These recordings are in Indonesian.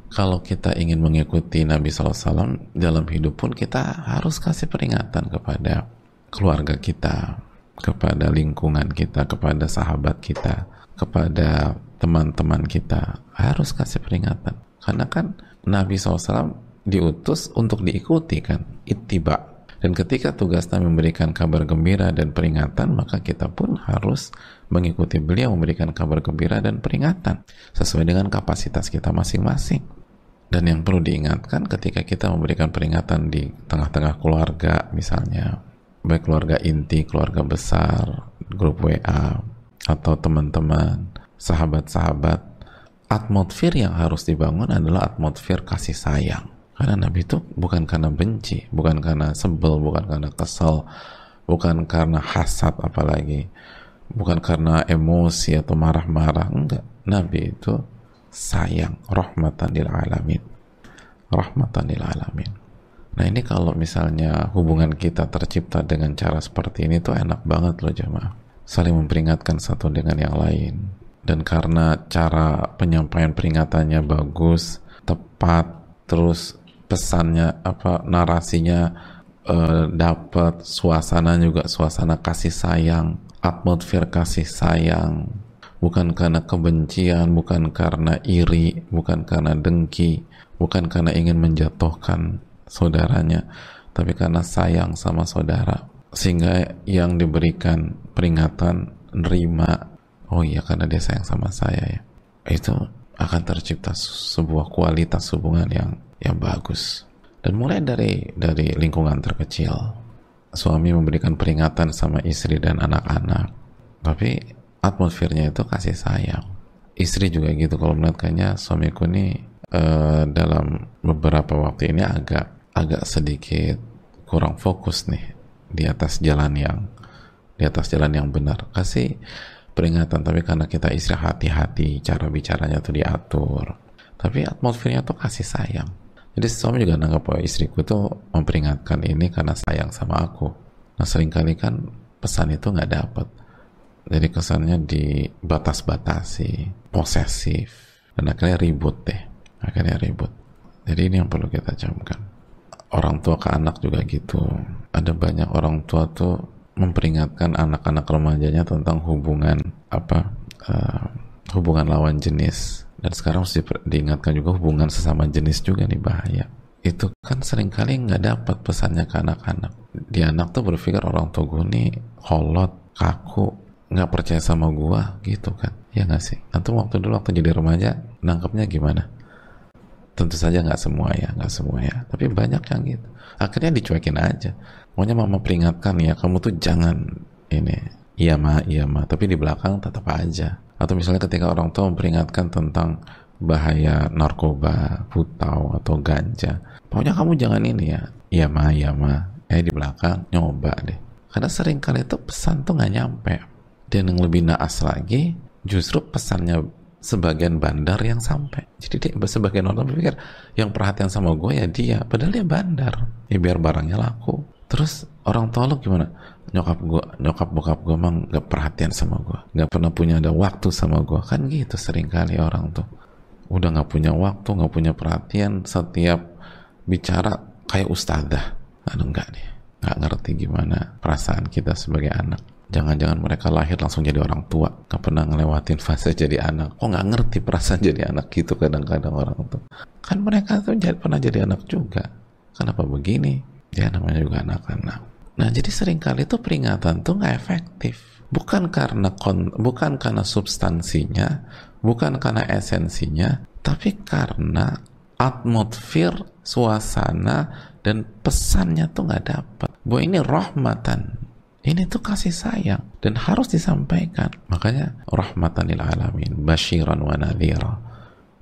Kalau kita ingin mengikuti Nabi SAW dalam hidup pun kita harus kasih peringatan kepada keluarga kita, kepada lingkungan kita, kepada sahabat kita, kepada teman-teman kita. Harus kasih peringatan. Karena kan Nabi SAW diutus untuk diikuti kan, ittiba. Dan ketika tugasnya memberikan kabar gembira dan peringatan, maka kita pun harus mengikuti beliau memberikan kabar gembira dan peringatan sesuai dengan kapasitas kita masing-masing. Dan yang perlu diingatkan ketika kita memberikan peringatan di tengah-tengah keluarga, misalnya baik keluarga inti, keluarga besar, grup WA, atau teman-teman, sahabat-sahabat, atmosfer yang harus dibangun adalah atmosfer kasih sayang. Karena Nabi itu bukan karena benci, bukan karena sebel, bukan karena kesel, bukan karena hasad apalagi, bukan karena emosi atau marah-marah, enggak. Nabi itu sayang, rahmatan lil alamin. Rahmatan lil alamin. Nah ini kalau misalnya hubungan kita tercipta dengan cara seperti ini tuh enak banget loh jemaah. Saling memperingatkan satu dengan yang lain. Dan karena cara penyampaian peringatannya bagus, tepat, terus pesannya narasinya dapat, suasana juga suasana kasih sayang, atmosfer kasih sayang, bukan karena kebencian, bukan karena iri, bukan karena dengki, bukan karena ingin menjatuhkan saudaranya, tapi karena sayang sama saudara, sehingga yang diberikan peringatan nerima, oh iya karena dia sayang sama saya ya, itu akan tercipta sebuah kualitas hubungan yang bagus. Dan mulai dari lingkungan terkecil, suami memberikan peringatan sama istri dan anak-anak, tapi atmosfernya itu kasih sayang. Istri juga gitu, kalau melihat kayaknya suamiku nih dalam beberapa waktu ini agak sedikit kurang fokus nih di atas jalan yang benar, kasih peringatan. Tapi karena kita istri hati-hati, cara bicaranya tuh diatur, tapi atmosfernya tuh kasih sayang. Jadi suami juga nanggap bahwa istriku tuh memperingatkan ini karena sayang sama aku. Nah seringkali kan pesan itu nggak dapat, jadi kesannya dibatas-batasi, posesif, dan akhirnya ribut deh. Jadi ini yang perlu kita camkan. Orang tua ke anak juga gitu. Ada banyak orang tua tuh memperingatkan anak-anak remajanya tentang hubungan lawan jenis. Dan sekarang harus diingatkan juga hubungan sesama jenis juga nih bahaya. Itu kan seringkali nggak dapat pesannya ke anak-anak. Di anak tuh berpikir orang tua gue nih kolot, kaku, nggak percaya sama gua gitu kan. Ya nggak sih? Antum waktu jadi remaja nangkepnya gimana? Tentu saja nggak semua ya. Tapi banyak yang gitu. Akhirnya dicuekin aja. Pokoknya mama peringatkan ya, kamu tuh jangan ini. Iya ma. Tapi di belakang tetap aja. Atau misalnya ketika orang tua memperingatkan tentang bahaya narkoba, putau, atau ganja, pokoknya kamu jangan ini ya. Iya ma. Di belakang nyoba deh. Karena sering kali itu pesan tuh nggak nyampe. Dan yang lebih naas lagi, justru pesannya sebagian bandar yang sampai. Jadi sebagian orang berpikir yang perhatian sama gue ya dia, padahal dia bandar. Ya biar barangnya laku. Terus orang tua lo gimana? Nyokap bokap gue emang gak perhatian sama gue, gak pernah ada waktu sama gue. Kan gitu sering kali orang tuh udah gak punya waktu, gak punya perhatian, setiap bicara kayak ustadzah. Aduh enggak nih, gak ngerti gimana perasaan kita sebagai anak. Jangan-jangan mereka lahir langsung jadi orang tua, gak pernah ngelewatin fase jadi anak. Kok gak ngerti perasaan jadi anak gitu kadang-kadang orang tuh. Kan mereka tuh pernah jadi anak juga. Kenapa begini? Ya namanya juga anak-anak. Nah jadi seringkali itu peringatan tuh nggak efektif, bukan karena substansinya, bukan karena esensinya, tapi karena atmosfer, suasana, dan pesannya tuh nggak dapat. Bahwa ini rahmatan, ini tuh kasih sayang dan harus disampaikan. Makanya rahmatan lil alamin, basyiran wa nadhira.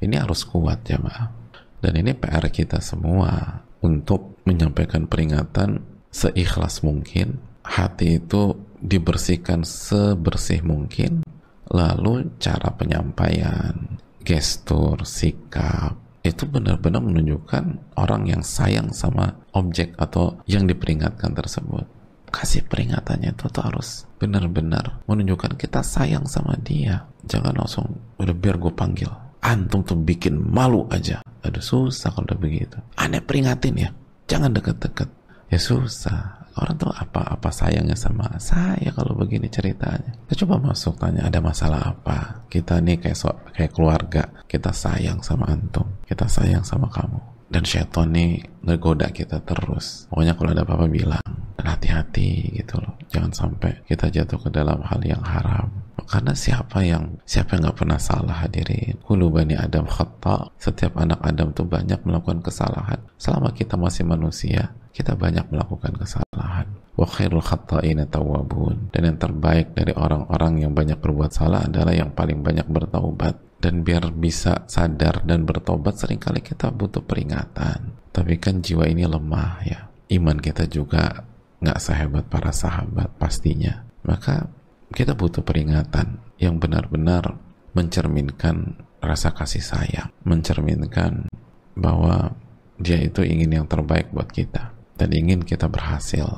Ini harus kuat jemaah. Dan ini PR kita semua untuk menyampaikan peringatan seikhlas mungkin, hati itu dibersihkan sebersih mungkin, lalu cara penyampaian, gestur, sikap, itu benar-benar menunjukkan orang yang sayang sama objek atau yang diperingatkan tersebut. Kasih peringatannya itu tuh harus benar-benar menunjukkan kita sayang sama dia. Jangan langsung, udah biar gue panggil, antum tuh bikin malu aja. Aduh susah kalau udah begitu. Aneh peringatin ya, jangan deket-deket. Ya susah. Orang tuh apa sayangnya sama saya kalau begini ceritanya. Kita coba masuk tanya, ada masalah apa? Kita nih kayak keluarga, kita sayang sama antum, kita sayang sama kamu. Dan syaitan nih ngegoda kita terus. Pokoknya kalau ada apa-apa bilang. Dan hati-hati gitu loh. Jangan sampai kita jatuh ke dalam hal yang haram. Karena siapa yang nggak pernah salah, hadirin? Kullu bani Adam khata. Setiap anak Adam tuh banyak melakukan kesalahan. Selama kita masih manusia, kita banyak melakukan kesalahan. Wa khairul khata'ina tawwabun. Dan yang terbaik dari orang-orang yang banyak berbuat salah adalah yang paling banyak bertaubat. Dan biar bisa sadar dan bertobat, seringkali kita butuh peringatan. Tapi kan jiwa ini lemah ya. Iman kita juga nggak sehebat para sahabat pastinya. Maka kita butuh peringatan yang benar-benar mencerminkan rasa kasih sayang, mencerminkan bahwa dia itu ingin yang terbaik buat kita dan ingin kita berhasil.